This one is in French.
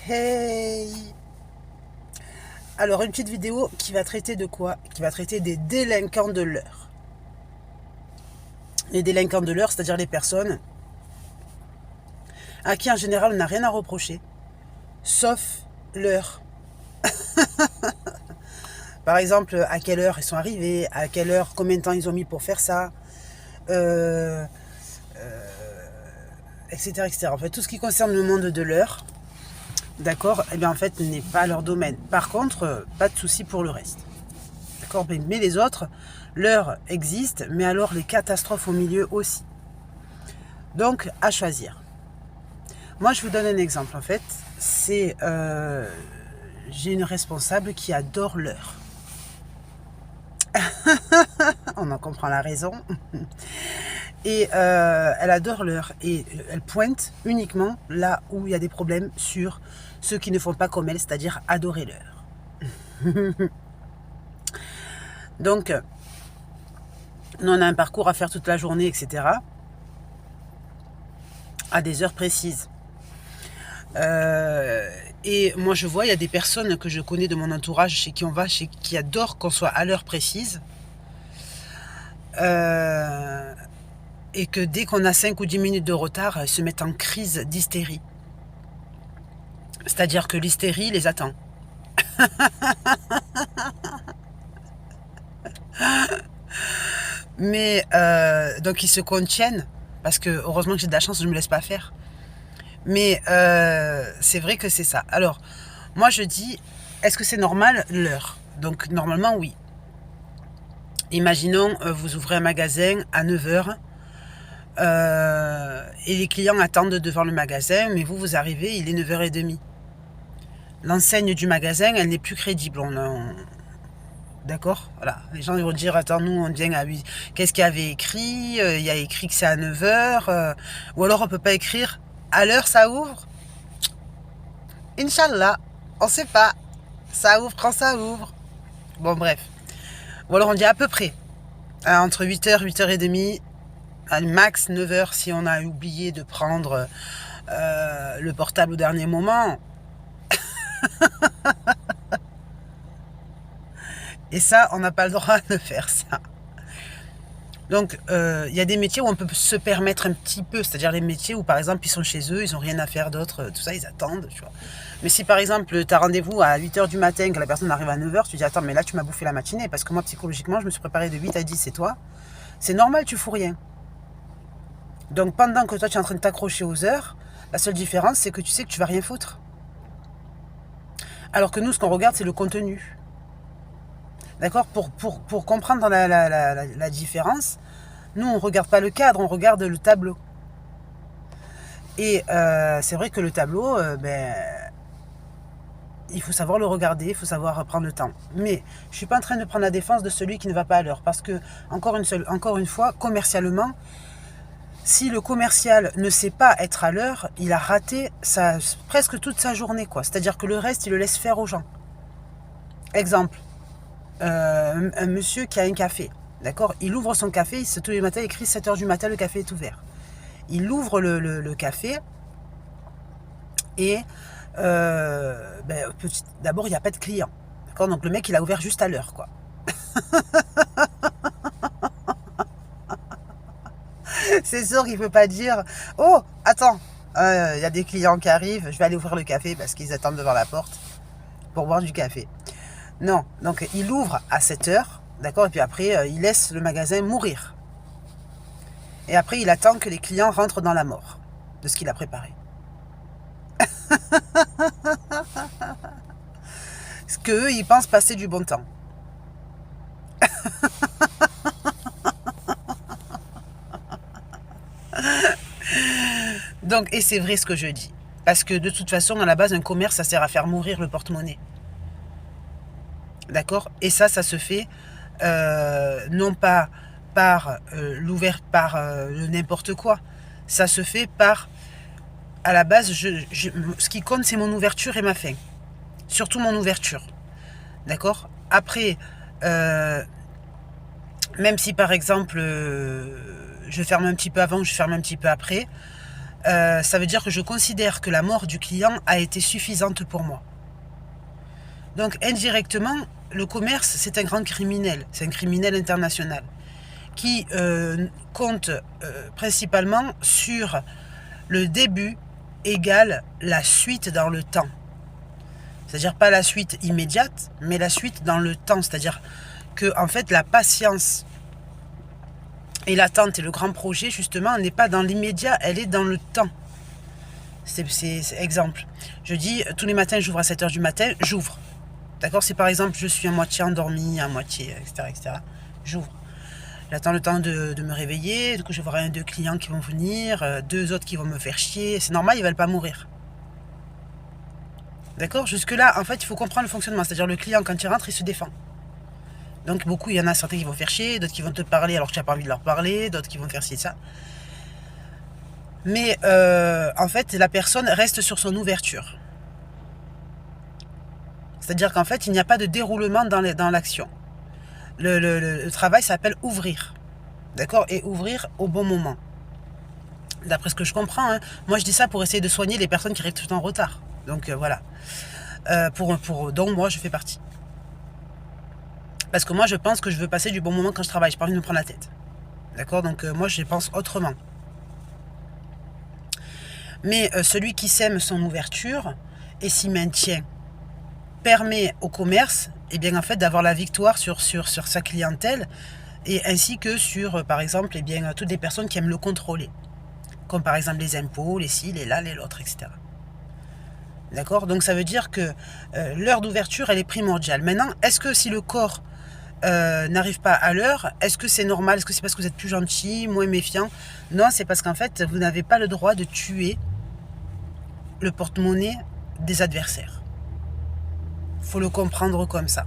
Hey! Alors, une petite vidéo qui va traiter de quoi? Qui va traiter des délinquants de l'heure. Les délinquants de l'heure, c'est-à-dire les personnes à qui en général on n'a rien à reprocher, sauf l'heure. Par exemple, à quelle heure ils sont arrivés, à quelle heure, combien de temps ils ont mis pour faire ça, euh, etc., etc. En fait, tout ce qui concerne le monde de l'heure, d'accord, eh bien en fait, n'est pas leur domaine. Par contre, pas de souci pour le reste. D'accord, mais les autres, l'heure existe, mais alors les catastrophes au milieu aussi. Donc, à choisir. Moi, je vous donne un exemple, en fait. C'est, j'ai une responsable qui adore l'heure. On en comprend la raison. Et elle adore l'heure. Et elle pointe uniquement là où il y a des problèmes sur ceux qui ne font pas comme elle, c'est-à-dire adorer l'heure. Donc, nous, on a un parcours à faire toute la journée, etc. À des heures précises. Et moi, je vois, il y a des personnes que je connais de mon entourage, chez qui on va, qui adorent qu'on soit à l'heure précise. Et que dès qu'on a 5 ou 10 minutes de retard, elles se mettent en crise d'hystérie. C'est-à-dire que l'hystérie les attend. Mais donc ils se contiennent, parce que heureusement que j'ai de la chance, je ne me laisse pas faire. Mais c'est vrai que c'est ça. Alors, moi je dis, est-ce que c'est normal l'heure? Donc normalement oui. Imaginons, vous ouvrez un magasin à 9h et les clients attendent devant le magasin, mais vous arrivez, il est 9h30. L'enseigne du magasin, elle n'est plus crédible. D'accord, voilà. Les gens ils vont dire, attends, nous on vient à 8. Qu'est-ce qu'il y avait écrit? Il y a écrit que c'est à 9h. Ou alors on peut pas écrire à l'heure ça ouvre. Inch'Allah, on sait pas. Ça ouvre quand ça ouvre. Bon, bref. Ou alors on dit à peu près. Entre 8h, 8h30, à max 9h si on a oublié de prendre le portable au dernier moment. Et ça, on n'a pas le droit de faire ça. Donc, il y a des métiers où on peut se permettre un petit peu, c'est-à-dire les métiers où, par exemple, ils sont chez eux, ils n'ont rien à faire d'autre, tout ça, ils attendent, tu vois. Mais si, par exemple, tu as rendez-vous à 8h du matin, que la personne arrive à 9h, tu dis, attends, mais là, tu m'as bouffé la matinée, parce que moi, psychologiquement, je me suis préparée de 8 à 10, et toi, c'est normal, tu fous rien. Donc, pendant que toi, tu es en train de t'accrocher aux heures, la seule différence, c'est que tu sais que tu vas rien foutre. Alors que nous, ce qu'on regarde, c'est le contenu. D'accord, pour comprendre la différence, nous, on ne regarde pas le cadre, on regarde le tableau. Et c'est vrai que le tableau, il faut savoir le regarder, il faut savoir prendre le temps. Mais je ne suis pas en train de prendre la défense de celui qui ne va pas à l'heure. Parce que, encore une fois, commercialement, si le commercial ne sait pas être à l'heure, il a raté presque toute sa journée, quoi. C'est-à-dire que le reste, il le laisse faire aux gens. Exemple. Un monsieur qui a un café, d'accord, il ouvre son café, tous les matins, il écrit 7h du matin, le café est ouvert. Il ouvre le café et d'abord, il n'y a pas de client, d'accord, donc le mec, il a ouvert juste à l'heure, quoi. C'est sûr qu'il ne peut pas dire, oh, attends, il y a des clients qui arrivent, je vais aller ouvrir le café parce qu'ils attendent devant la porte pour boire du café. Non, donc il ouvre à 7h, d'accord, et puis après, il laisse le magasin mourir. Et après, il attend que les clients rentrent dans la mort de ce qu'il a préparé. Ce qu'eux, ils pensent passer du bon temps. Donc, et c'est vrai ce que je dis. Parce que de toute façon, à la base, un commerce, ça sert à faire mourir le porte-monnaie. D'accord? Et ça se fait non pas par le n'importe quoi. Ça se fait par, à la base, ce qui compte, c'est mon ouverture et ma fin. Surtout mon ouverture. D'accord? Après, même si par exemple, je ferme un petit peu avant, je ferme un petit peu après, ça veut dire que je considère que la mort du client a été suffisante pour moi. Donc indirectement, le commerce, c'est un grand criminel, c'est un criminel international qui compte principalement sur le début égale la suite dans le temps. C'est-à-dire pas la suite immédiate, mais la suite dans le temps. C'est-à-dire que en fait la patience et l'attente et le grand projet, justement, n'est pas dans l'immédiat, elle est dans le temps. C'est exemple. Je dis, tous les matins, j'ouvre à 7h du matin, j'ouvre. D'accord? Si par exemple, je suis à moitié endormi, à moitié, etc., j'ouvre. J'attends le temps de me réveiller, du coup, je vais voir 2 clients qui vont venir, 2 autres qui vont me faire chier. C'est normal, ils ne veulent pas mourir. D'accord? Jusque-là, en fait, il faut comprendre le fonctionnement. C'est-à-dire, le client, quand il rentre, il se défend. Donc, beaucoup, il y en a certains qui vont faire chier, d'autres qui vont te parler alors que tu n'as pas envie de leur parler, d'autres qui vont faire ci et ça. Mais en fait, la personne reste sur son ouverture. C'est-à-dire qu'en fait, il n'y a pas de déroulement dans l'action. Le travail s'appelle ouvrir. D'accord? Et ouvrir au bon moment. D'après ce que je comprends, hein. Moi je dis ça pour essayer de soigner les personnes qui arrivent tout le temps en retard. Donc voilà. Donc moi je fais partie. Parce que moi je pense que je veux passer du bon moment quand je travaille. Je n'ai pas envie de me prendre la tête. D'accord? Donc moi je pense autrement. Mais celui qui sème son ouverture et s'y maintient permet au commerce en fait, d'avoir la victoire sur sa clientèle et ainsi que sur, par exemple, toutes les personnes qui aiment le contrôler. Comme par exemple les impôts, les ci, les là, les l'autre, etc. D'accord? Donc ça veut dire que l'heure d'ouverture, elle est primordiale. Maintenant, est-ce que si le corps n'arrive pas à l'heure, est-ce que c'est normal? Est-ce que c'est parce que vous êtes plus gentil, moins méfiant? Non, c'est parce qu'en fait, vous n'avez pas le droit de tuer le porte-monnaie des adversaires. Faut le comprendre comme ça.